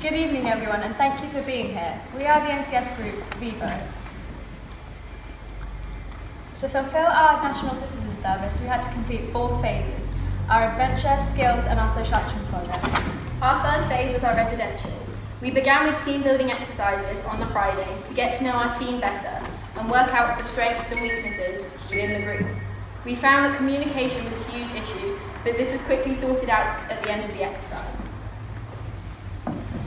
Good evening everyone and thank you for being here. We are the NCS group, VIVO. To fulfill our National Citizen Service, we had to complete 4 phases: our adventure, skills and our social action project. Our first phase was our residential. We began with team building exercises on the Friday to get to know our team better and work out the strengths and weaknesses within the group. We found that communication was a huge issue, but this was quickly sorted out at the end of the exercise.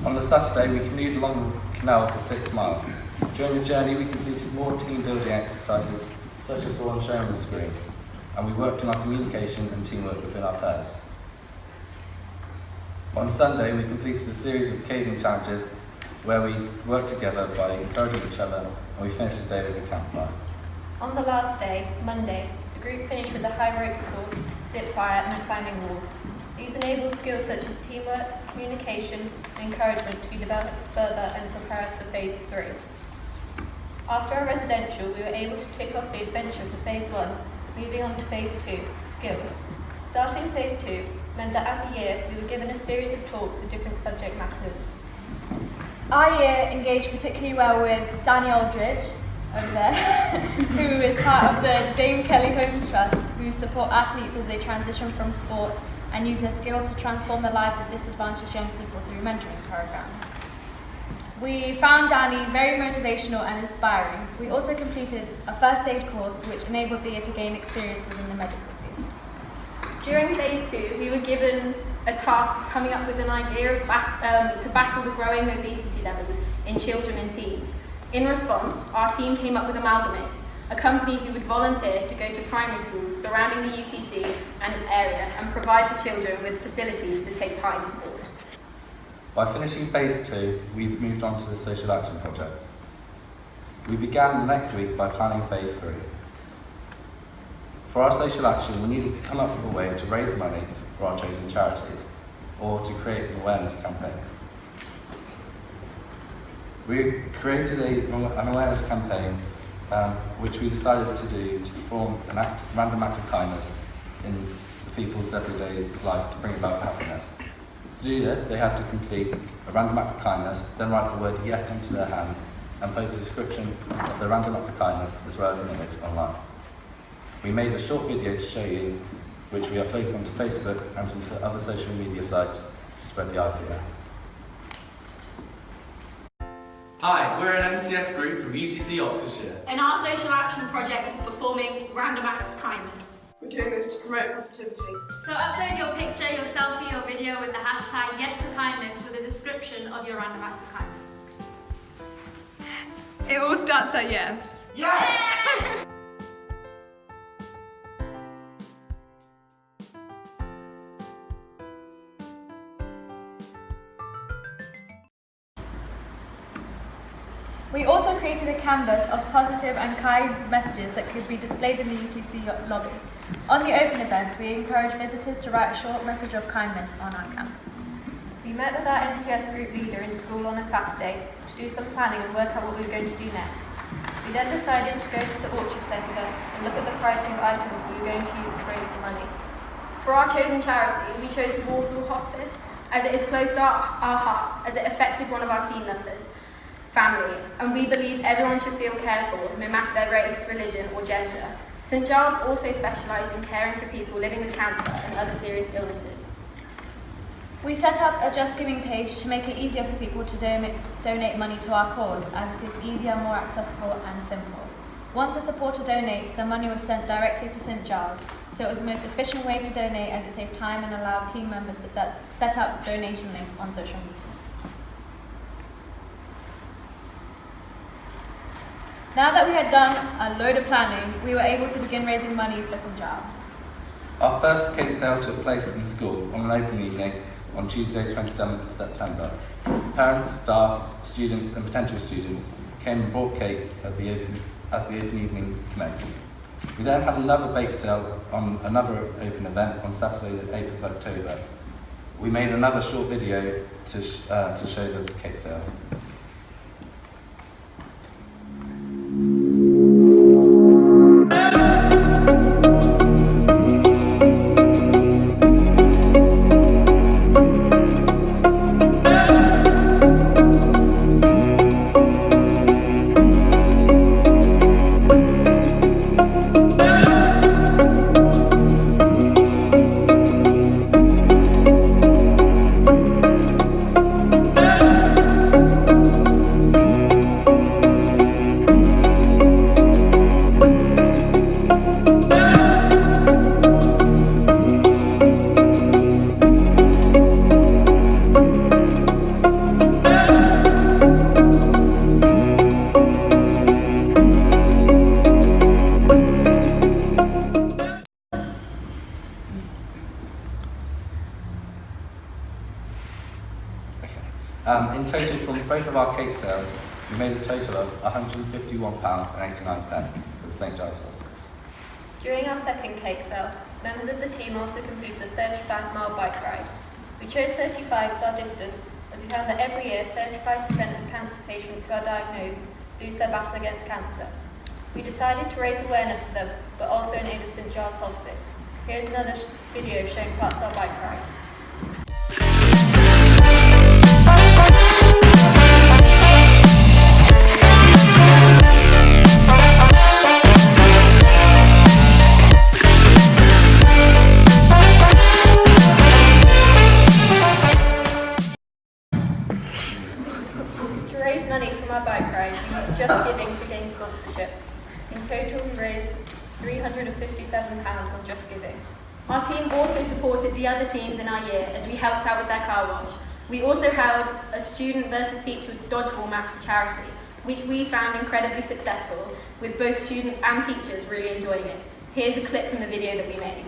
On the Saturday, we commuted along the canal for 6 miles. During the journey, we completed more team building exercises, such as the one shown on the screen, and we worked on our communication and teamwork within our pairs. On Sunday, we completed a series of caving challenges where we worked together by encouraging each other, and we finished the day with a campfire. On the last day, Monday, the group finished with the high ropes course, zip wire and a climbing wall. These enable skills such as teamwork, communication and encouragement to be developed further and prepare us for phase 3. After our residential, we were able to tick off the adventure for phase 1, moving on to phase 2, skills. Starting phase 2 meant that as a year, we were given a series of talks with different subject matters. Our year engaged particularly well with Danny Aldridge, over there, who is part of the Dame Kelly Homes Trust, who support athletes as they transition from sport and use their skills to transform the lives of disadvantaged young people through mentoring programs. We found Danny very motivational and inspiring. We also completed a first aid course which enabled Thea to gain experience within the medical field. During phase 2, we were given a task of coming up with an idea of to battle the growing obesity levels in children and teens. In response, our team came up with Amalgamate, a company who would volunteer to go to primary schools surrounding the UTC and its area and provide the children with facilities to take part in sport. By finishing phase 2, we've moved on to the social action project. We began the next week by planning phase 3. For our social action, we needed to come up with a way to raise money for our chosen charities, or to create an awareness campaign. We created an awareness campaign which we decided to do to perform a random act of kindness in the people's everyday life to bring about happiness. To do this, they had to complete a random act of kindness, then write the word yes onto their hands, and post a description of the random act of kindness as well as an image online. We made a short video to show you, which we uploaded onto Facebook and onto other social media sites to spread the idea. Hi, we're an MCS group from UTC Oxfordshire. And our social action project is performing random acts of kindness. We're doing this to promote positivity. So upload your picture, your selfie or video with the hashtag #YesToKindness with a description of your random act of kindness. It all starts at yes. Yes! We also created a canvas of positive and kind messages that could be displayed in the UTC lobby. On the open events, we encourage visitors to write a short message of kindness on our campus. We met with our NCS group leader in school on a Saturday to do some planning and work out what we were going to do next. We then decided to go to the Orchard Centre and look at the pricing of items we were going to use to raise the money. For our chosen charity, we chose the Walsall Hospice as it is close to our hearts as it affected one of our team members' family, and we believe everyone should feel cared for, no matter their race, religion or gender. St Giles also specialise in caring for people living with cancer and other serious illnesses. We set up a Just Giving page to make it easier for people to donate money to our cause, as it is easier, more accessible and simple. Once a supporter donates, the money was sent directly to St Giles, so it was the most efficient way to donate as it saved time and allowed team members to set up donation links on social media. Now that we had done a load of planning, we were able to begin raising money for St Giles. Our first cake sale took place in school on an open evening on Tuesday 27th of September. Parents, staff, students and potential students came and bought cakes as the open evening commenced. We then had another bake sale on another open event on Saturday the 8th of October. We made another short video to show the cake sale. In total, from both of our cake sales, we made a total of £151.89 for the St Giles Hospice. During our second cake sale, members of the team also completed a 35-mile bike ride. We chose 35 as our distance, as we found that every year 35% of cancer patients who are diagnosed lose their battle against cancer. We decided to raise awareness for them, but also enable St Giles Hospice. Here's another video showing parts of our bike ride. To raise money from our bike ride, we used Just Giving to gain sponsorship. In total, we raised £357 on Just Giving. Our team also supported the other teams in our year as we helped out with their car wash. We also held a student versus teacher dodgeball match for charity, which we found incredibly successful, with both students and teachers really enjoying it. Here's a clip from the video that we made.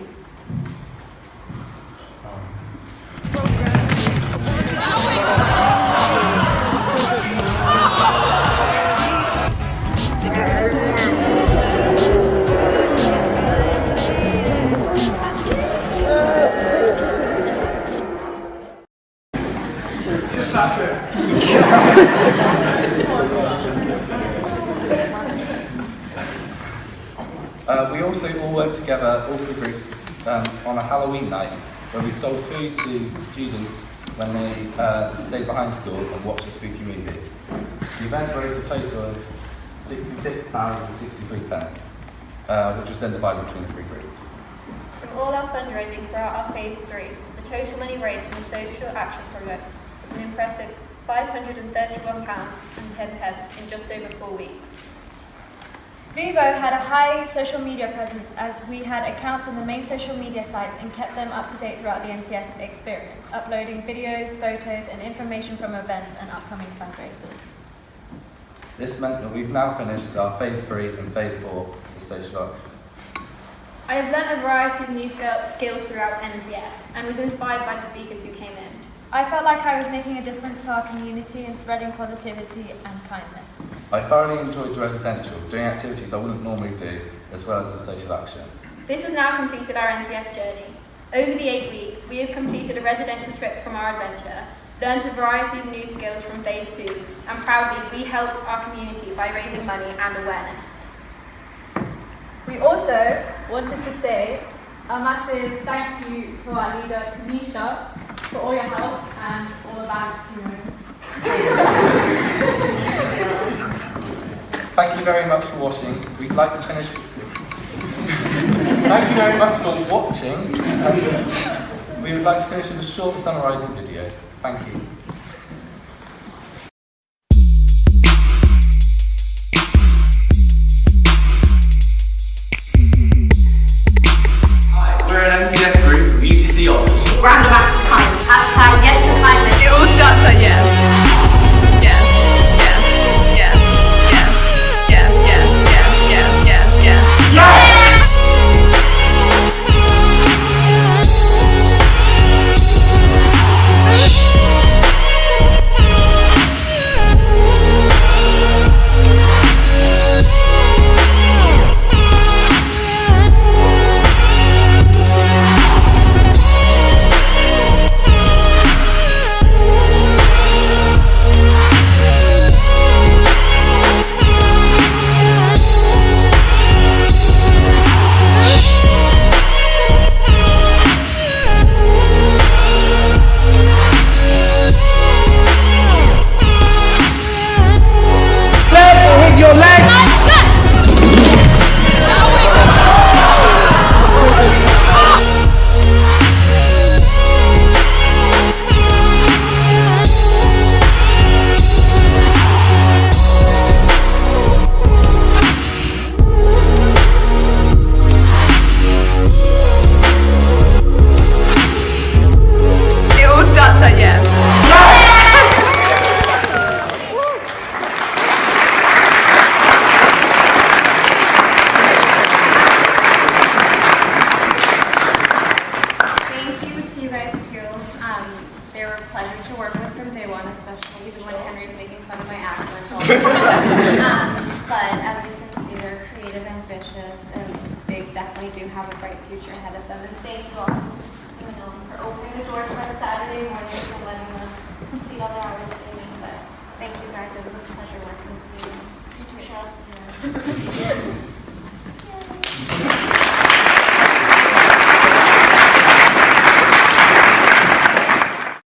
We also all worked together, all three groups, on a Halloween night where we sold food to students when they stayed behind school and watched a spooky movie. The event raised a total of £66.63, which was then divided between the three groups. From all our fundraising throughout our Phase 3, the total money raised from the social action projects was an impressive £531.10 in just over 4 weeks. Vivo had a high social media presence as we had accounts on the main social media sites and kept them up to date throughout the NCS experience, uploading videos, photos and information from events and upcoming fundraisers. This meant that we've now finished our Phase 3 and Phase 4 for social action. I have learnt a variety of new skills throughout NCS and was inspired by the speakers who came in. I felt like I was making a difference to our community and spreading positivity and kindness. I thoroughly enjoyed the residential, doing activities I wouldn't normally do, as well as the social action. This has now completed our NCS journey. Over the 8 weeks, we have completed a residential trip from our adventure, learnt a variety of new skills from Phase 2, and proudly we helped our community by raising money and awareness. We also wanted to say a massive thank you to our leader, Tanisha, for all your help and all the bags, Thank you very much for watching. We'd like to finish. Thank you very much for watching. We would like to finish with a short summarising video. Thank you. Hi, we're an MCS group from UTC Oxfordshire. Random acts of kindness. Hashtag yes to kindness. It all starts at yes. Yes. Yes. Yes. Yes. Yes. Yes. Yes. Yes. Yes. Yes. Thank you to you guys too. They were a pleasure to work with. from day one, especially even when Henry's making fun of my accent all the time. But as you can see, they're creative, ambitious, and they definitely do have a bright future ahead of them. And thank you all for opening the doors for us Saturday morning and letting them complete all the hours that they need. But thank you guys. It was a pleasure working with you. You too.